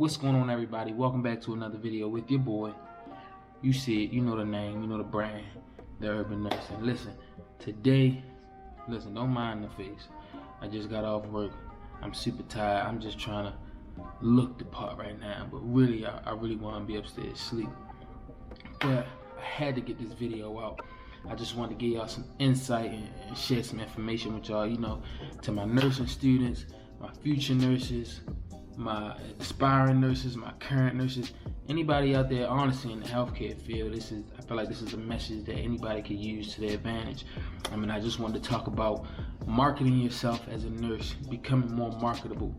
What's going on, everybody? Welcome back to another video with your boy. You see it, you know the name, you know the brand, the Urban Nurse. And listen, today, don't mind the face. I just got off work. I'm super tired. I'm just trying to look the part right now, but really, I really want to be upstairs sleep. But I had to get this video out. I just wanted to give y'all some insight and share some information with y'all, to my nursing students, my future nurses, my aspiring nurses, my current nurses, anybody out there honestly in the healthcare field. I feel like this is a message that anybody can use to their advantage. I just wanted to talk about marketing yourself as a nurse, becoming more marketable.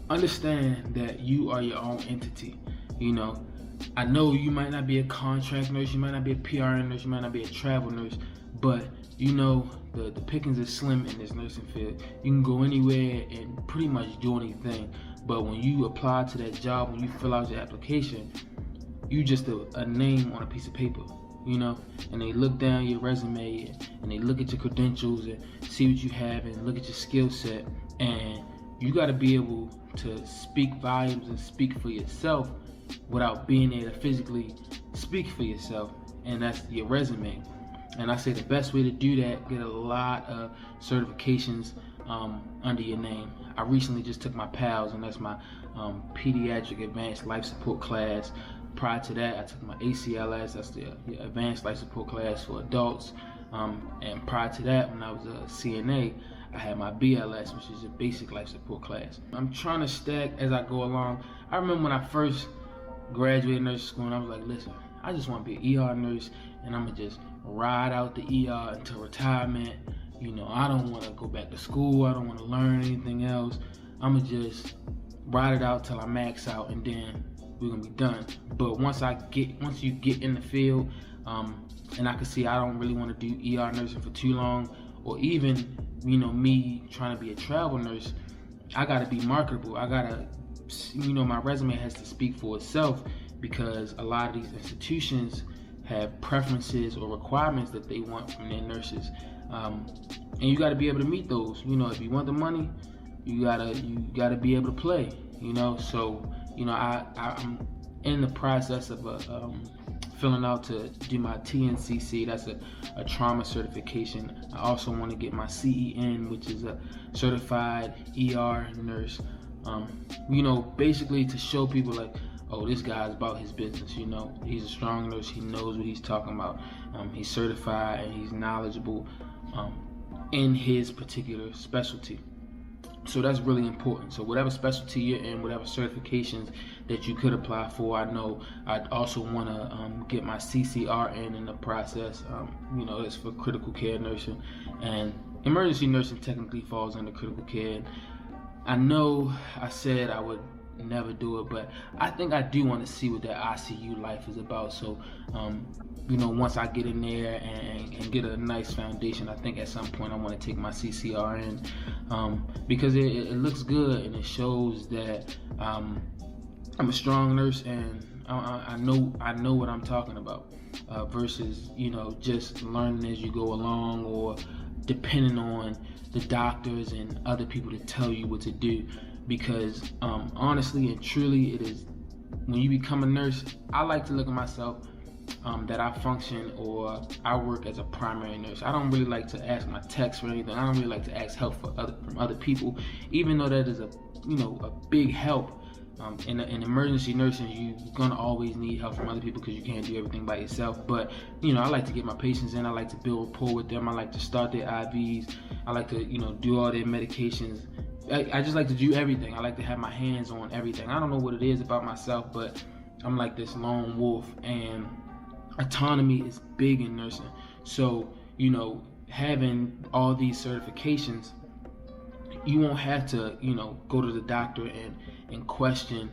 Understand that you are your own entity. I know you might not be a contract nurse, you might not be a PRN nurse, you might not be a travel nurse, but the pickings are slim in this nursing field. You can go anywhere and pretty much do anything, but when you apply to that job, when you fill out your application, you just a name on a piece of paper, and they look down your resume and they look at your credentials and see what you have and look at your skill set, and you got to be able to speak volumes and speak for yourself without being there to physically speak for yourself, and that's your resume. And I say the best way to do that, get a lot of certifications under your name. I recently just took my PALS, and that's my pediatric advanced life support class. Prior to that, I took my ACLS, that's the advanced life support class for adults. And prior to that, when I was a CNA, I had my BLS, which is a basic life support class. I'm trying to stack as I go along. I remember when I first graduated nursing school, and I was like, listen, I just want to be an ER nurse, and I'm going to just ride out the ER until retirement. I don't want to go back to school. I don't want to learn anything else. I'm going to just ride it out till I max out, and then we're going to be done. But once you get in the field, and I can see I don't really want to do ER nursing for too long, or even, me trying to be a travel nurse, I got to be marketable. I got to, my resume has to speak for itself, because a lot of these institutions have preferences or requirements that they want from their nurses, and you got to be able to meet those. If you want the money, you gotta be able to play. So I'm in the process of filling out to do my TNCC. That's a trauma certification. I also want to get my CEN, which is a certified ER nurse. Basically to show people like, oh, this guy's about his business. He's a strong nurse. He knows what he's talking about. He's certified and he's knowledgeable in his particular specialty. So that's really important. So whatever specialty you're in, whatever certifications that you could apply for, I know I'd also want to get my CCRN in the process. That's for critical care nursing, and emergency nursing technically falls under critical care. I know I said I would never do it, but I think I do want to see what that ICU life is about. So once I get in there and get a nice foundation, I think at some point I want to take my CCRN, because it looks good and it shows that I'm a strong nurse, and I know what I'm talking about, versus just learning as you go along, or depending on the doctors and other people to tell you what to do. Because honestly and truly, it is, when you become a nurse, I like to look at myself that I function, or I work as a primary nurse. I don't really like to ask my techs for anything. I don't really like to ask help from other people, even though that is a big help. In emergency nursing, you're gonna always need help from other people, because you can't do everything by yourself. But I like to get my patients in. I like to build rapport with them. I like to start their IVs. I like to do all their medications. I just like to do everything. I like to have my hands on everything. I don't know what it is about myself, but I'm like this lone wolf, and autonomy is big in nursing. So having all these certifications, you won't have to go to the doctor and question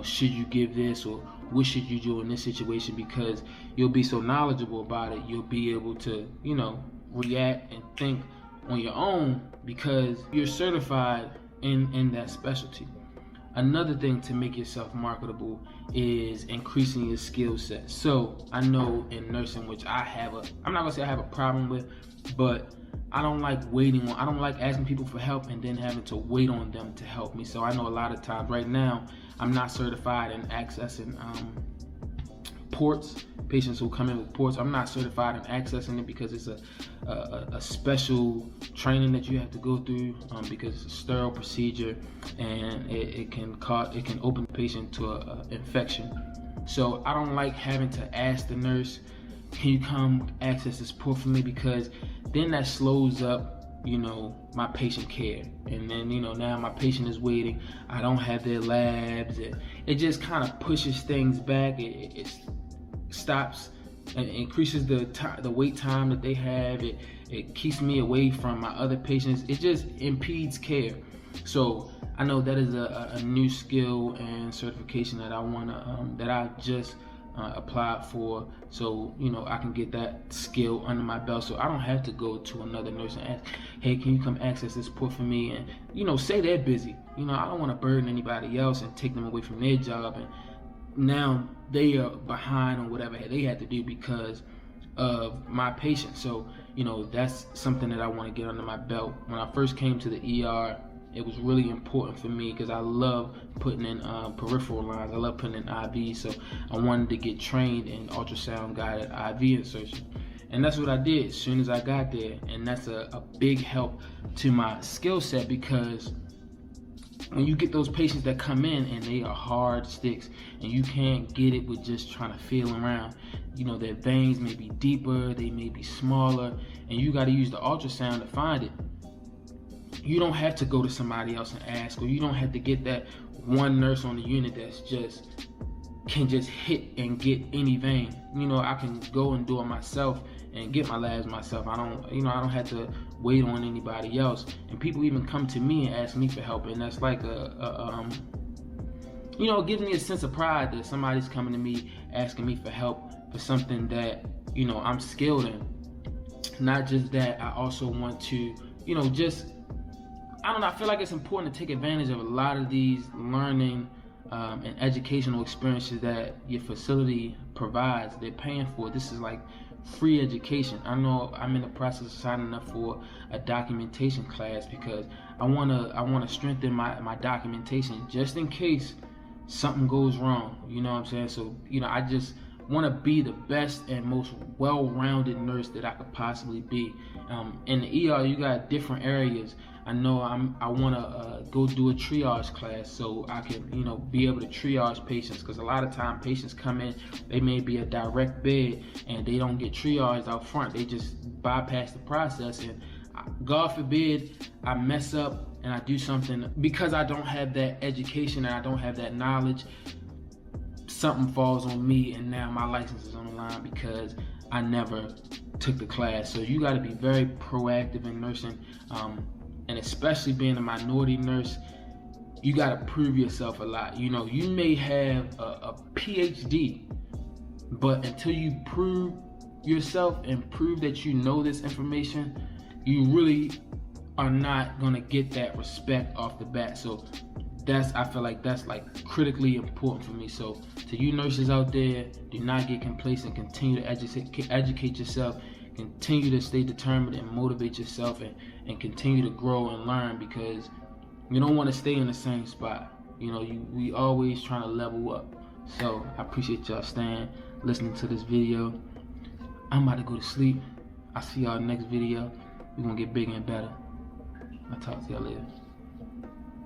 should you give this, or what should you do in this situation, because you'll be so knowledgeable about it. You'll be able to react and think on your own, because you're certified in that specialty. Another thing to make yourself marketable is increasing your skill set. So I know in nursing, which I'm not gonna say I have a problem with, but I don't like waiting on, I don't like asking people for help and then having to wait on them to help me. So I know a lot of times right now, I'm not certified in accessing ports, patients who come in with ports. I'm not certified in accessing it because it's a special training that you have to go through because it's a sterile procedure, and it can open the patient to an infection. So I don't like having to ask the nurse, can you come access this port for me, because then that slows up, you know, my patient care. And then, you know, now my patient is waiting, I don't have their labs, it just kind of pushes things back. It stops and increases the wait time that they have. It keeps me away from my other patients. It just impedes care. So I know that is a new skill and certification that I that I just applied for, so you know I can get that skill under my belt, so I don't have to go to another nurse and ask, hey, can you come access this port for me, and you know, say they're busy. You know, I don't want to burden anybody else and take them away from their job, and now they are behind on whatever they had to do because of my patient. So you know, that's something that I want to get under my belt. When I first came to the ER, it was really important for me because I love putting in peripheral lines. I love putting in IVs, so I wanted to get trained in ultrasound guided IV insertion. And that's what I did as soon as I got there. And that's a big help to my skill set, because when you get those patients that come in and they are hard sticks and you can't get it with just trying to feel around, you know, their veins may be deeper, they may be smaller, and you got to use the ultrasound to find it. You don't have to go to somebody else and ask, or you don't have to get that one nurse on the unit that's can just hit and get any vein. You know, I can go and do it myself and get my labs myself. I don't have to wait on anybody else. And people even come to me and ask me for help, and that's like you know, it gives me a sense of pride that somebody's coming to me asking me for help for something that, you know, I'm skilled in. Not just that, I also want to, you know, just, I don't know, I feel like it's important to take advantage of a lot of these learning and educational experiences that your facility provides. They're paying for. This is like free education. I know I'm in the process of signing up for a documentation class because I wanna strengthen my documentation just in case something goes wrong. You know what I'm saying? So, you know, I just want to be the best and most well-rounded nurse that I could possibly be. In the ER, you got different areas. I know I want to go do a triage class so I can, you know, be able to triage patients, because a lot of time patients come in, they may be a direct bed and they don't get triaged out front. They just bypass the process, and God forbid I mess up and I do something because I don't have that education and I don't have that knowledge. Something falls on me and now my license is on the line because I never took the class. So you got to be very proactive in nursing, and especially being a minority nurse, you got to prove yourself a lot. You know, you may have a PhD, but until you prove yourself and prove that you know this information, you really are not gonna get that respect off the bat. So I feel like that's like critically important for me. So to you nurses out there, do not get complacent. Continue to educate yourself. Continue to stay determined and motivate yourself, and continue to grow and learn, because you don't want to stay in the same spot. You know, we always trying to level up. So I appreciate y'all listening to this video. I'm about to go to sleep. I'll see y'all next video. We're gonna get bigger and better. I'll talk to y'all later.